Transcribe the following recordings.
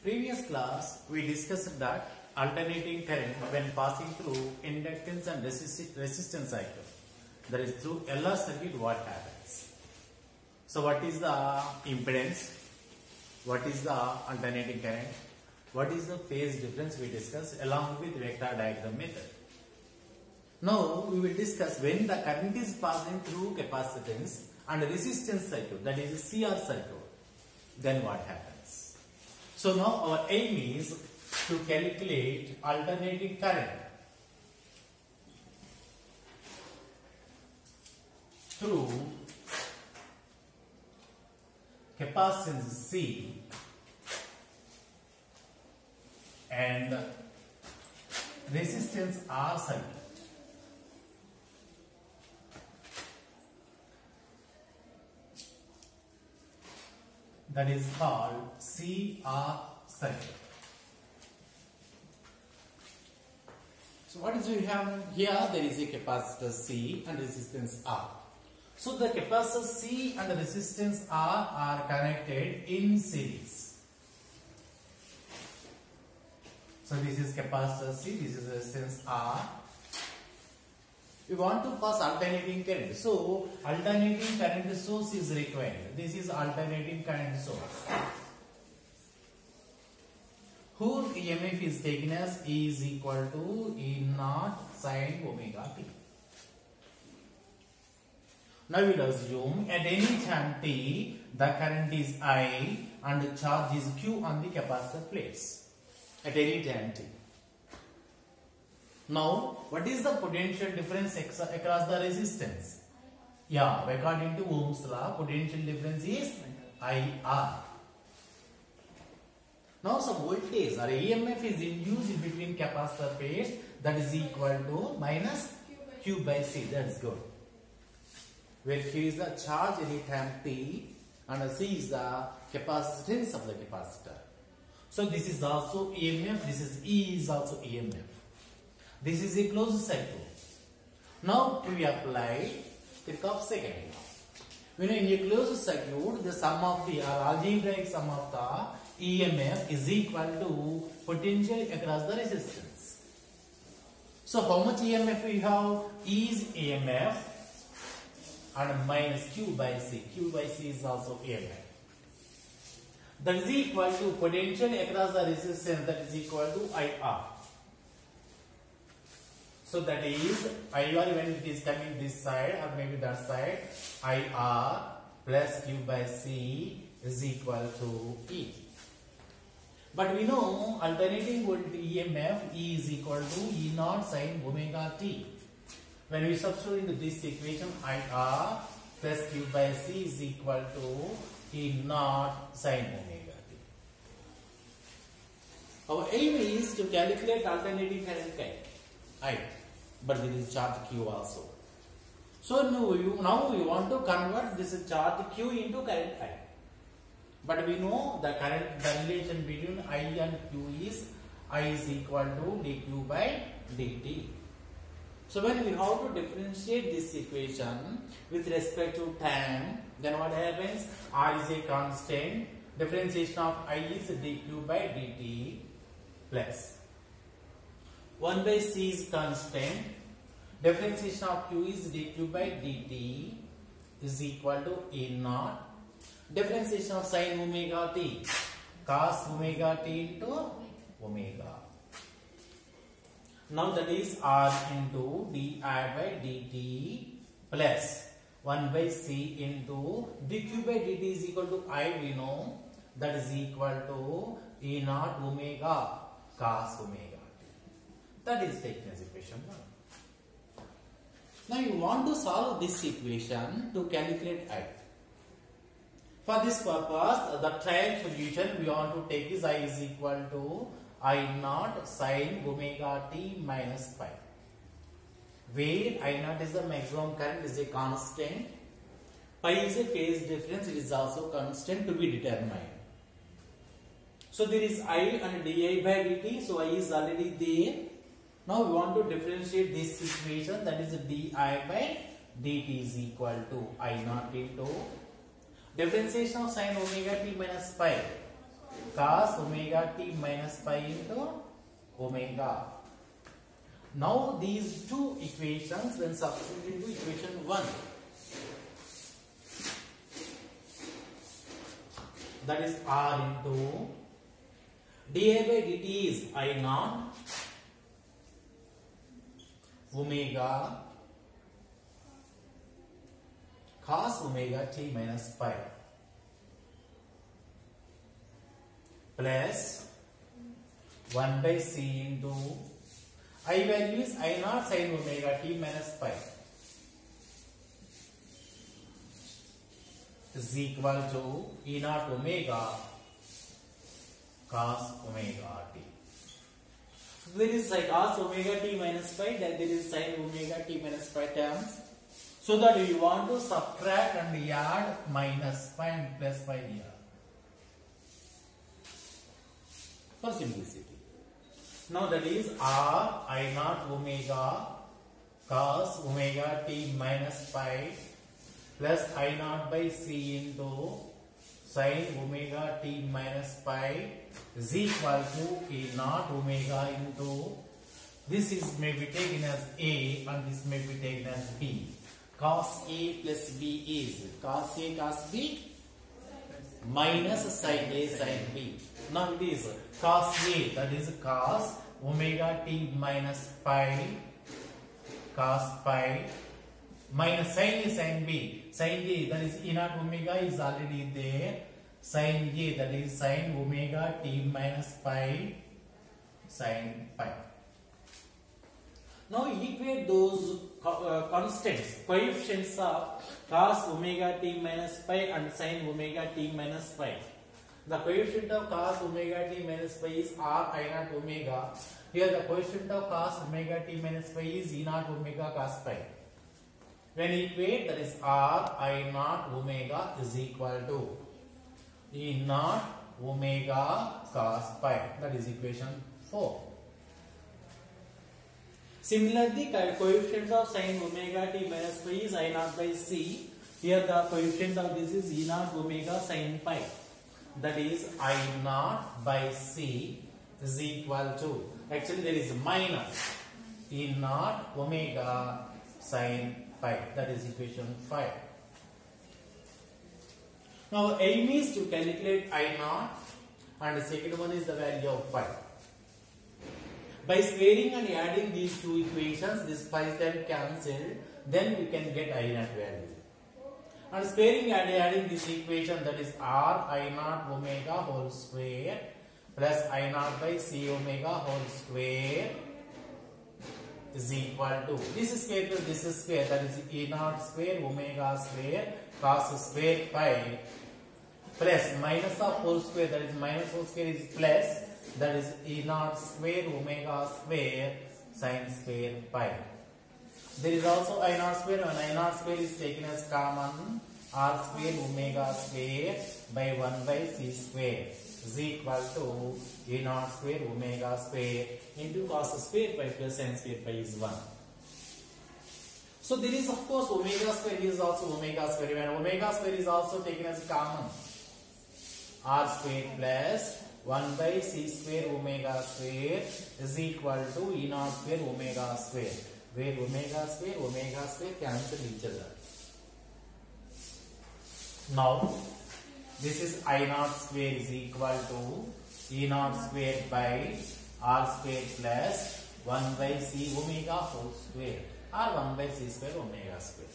Previous class, we discussed that alternating current when passing through inductance and resistance cycle, that is through LR circuit, what happens? So what is the impedance? What is the alternating current? What is the phase difference we discussed along with vector diagram method. Now we will discuss when the current is passing through capacitance and resistance cycle, that is CR cycle, then what happens? So now our aim is to calculate alternating current through capacitance C and resistance R cycle. That is called CR cycle. So what is we have here? There is a capacitor C and resistance R. So the capacitor C and the resistance R are connected in series. So this is capacitor C, this is resistance R. We want to pass alternating current. So alternating current source is required. This is alternating current source. Whose EMF is taken as E is equal to E naught sin omega t. Now we will assume at any time t, the current is I and the charge is Q on the capacitor plates. At any time t. Now, what is the potential difference across the resistance? Yeah, according to Ohm's law, potential difference is IR. Now, some voltage or EMF is induced between capacitor plates, that is equal to minus Q by C. That's good. Where Q is the charge any time t and C is the capacitance of the capacitor. So, this is also EMF, this is E is also EMF. This is a closed cycle. Now we apply Kirchhoff's second law. When in a closed circuit, the sum of the algebraic sum of the EMF is equal to potential across the resistance. So how much EMF we have? E is EMF and minus Q by C. Q by C is also EMF. That is equal to potential across the resistance, that is equal to IR. So that is IR when it is coming this side or maybe that side, IR plus Q by C is equal to E. But we know alternating voltage EMF E is equal to E naught sin omega t. When we substitute into this equation, IR plus Q by C is equal to E naught sin omega t. Our aim is to calculate alternating current I. But there is charge Q also. So now we want to convert this charge Q into current I. But we know the relation between I and Q is I is equal to dQ by dt. So when we have to differentiate this equation with respect to time, then what happens? R is a constant. Differentiation of I is dQ by dt plus 1 by C is constant. Differentiation of Q is dQ by dt is equal to A naught. Differentiation of sin omega t, cos omega t into omega. Now that is R into di by dt plus 1 by C into dQ by dt is equal to I, we know, that is equal to A naught omega cos omega. That is taken as equation 1. Now you want to solve this equation to calculate I. For this purpose, the trial solution we want to take is I is equal to I naught sin omega t minus pi. Where I naught is the maximum current, is a constant. Pi is a phase difference, it is also constant to be determined. So there is I and di by dt, so I is already there. Now we want to differentiate this equation, that is di by dt is equal to I naught into differentiation of sin omega t minus pi. cos omega t minus pi into omega. Now these two equations when substituted into equation 1, that is r into di by dt is I naught omega cos omega t minus pi plus 1 by c into I value is I naught sin omega t minus pi is equal to E naught omega cos omega t. So there is like cos omega t minus pi, then there is sin omega t minus pi terms. So that we want to subtract and add minus pi and plus pi here for simplicity. Now that is r I naught omega cos omega t minus pi plus I naught by c into sin omega t minus pi is equal to E naught omega into, this is may be taken as A and this may be taken as B. Cos A plus B is cos A cos B minus sin A sin B. Now it is cos A, that is cos omega t minus pi cos pi minus sin A sin B. Sin A, that is E naught omega is already there. Sin A, that is sin omega t minus pi sin pi. Now equate those constants, coefficients of cos omega t minus pi and sin omega t minus pi. The coefficient of cos omega t minus pi is r I naught omega. Here the coefficient of cos omega t minus pi is E naught omega cos pi. When equate, that is r I naught omega is equal to E naught omega cos pi. That is equation 4. Similarly, coefficient of sin omega t minus pi is I naught by c. Here the coefficient of this is E naught omega sin pi. That is I naught by c is equal to, actually there is minus E naught omega sin pi. That is equation 5. Now aim is to calculate I naught and the second one is the value of pi. By squaring and adding these two equations, this pi term cancelled, then we can get I naught value. And squaring and adding this equation, that is r I naught omega whole square plus I naught by c omega whole square is equal to, this is square plus this is square, that is E naught square omega square cos square pi plus minus of whole square, that is minus whole square is plus, that is E naught square omega square sin square pi. There is also I naught square, when I naught square is taken as common, r square omega square by 1 by c square is equal to E naught square omega square into cos square pi plus sin square pi is 1. So there is of course omega square is also omega square, when omega square is also taken as common, r square plus 1 by c square omega square is equal to E naught square omega square, where omega square cancel each other. Now this is I naught square is equal to E naught square by r square plus 1 by c omega whole square or 1 by c square omega square.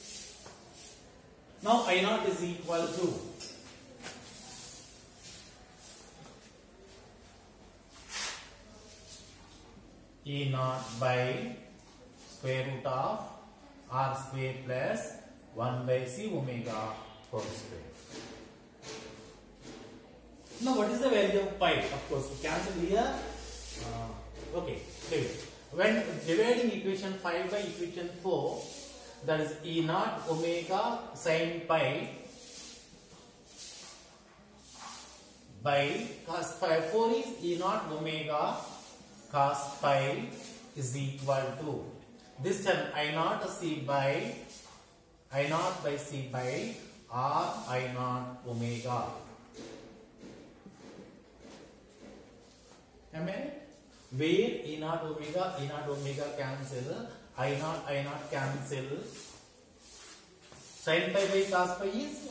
Now I naught is equal to E naught by square root of r square plus 1 by c omega whole square. Now what is the value of pi? Of course we cancel here. Okay, leave it. When dividing equation 5 by equation 4, that is E naught omega sin pi by cos pi. 4 is E naught omega cos pi is equal to, this term I naught c by I naught by c by r I naught omega. where E naught omega cancel, I naught cancel. Sin pi by cos pi is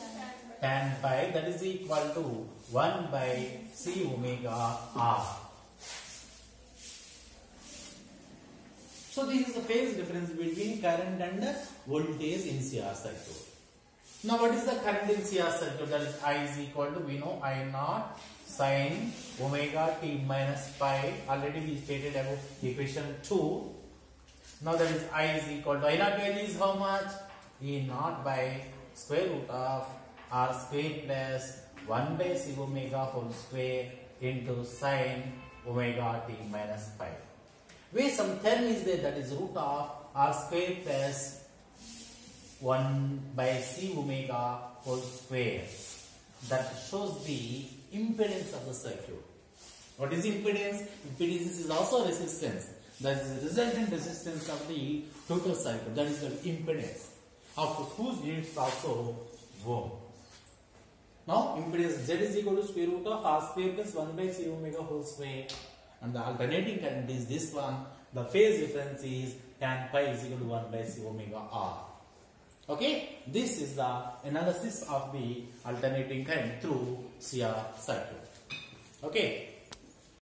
tan pi, that is equal to 1 by C omega R. So this is the phase difference between current and voltage in CR circuit. Now what is the current in CR circuit? That is I is equal to, we know I naught sin omega t minus pi. Already we stated about equation 2. Now that is I is equal to, I naught value is how much? E naught by square root of R square plus 1 by C omega whole square into sin omega t minus pi. Where some term is there, that is root of R square plus 1 by C omega whole square. That shows the impedance of the circuit. What is impedance? Impedance is also resistance. That is the resultant resistance of the total circuit. That is the impedance. Of course, whose units also ohm. Now, impedance Z is equal to square root of R square plus 1 by C omega whole square. And the alternating current is this one. The phase difference is tan pi is equal to 1 by C omega R. Okay, this is the analysis of the alternating current through CR circuit. Okay.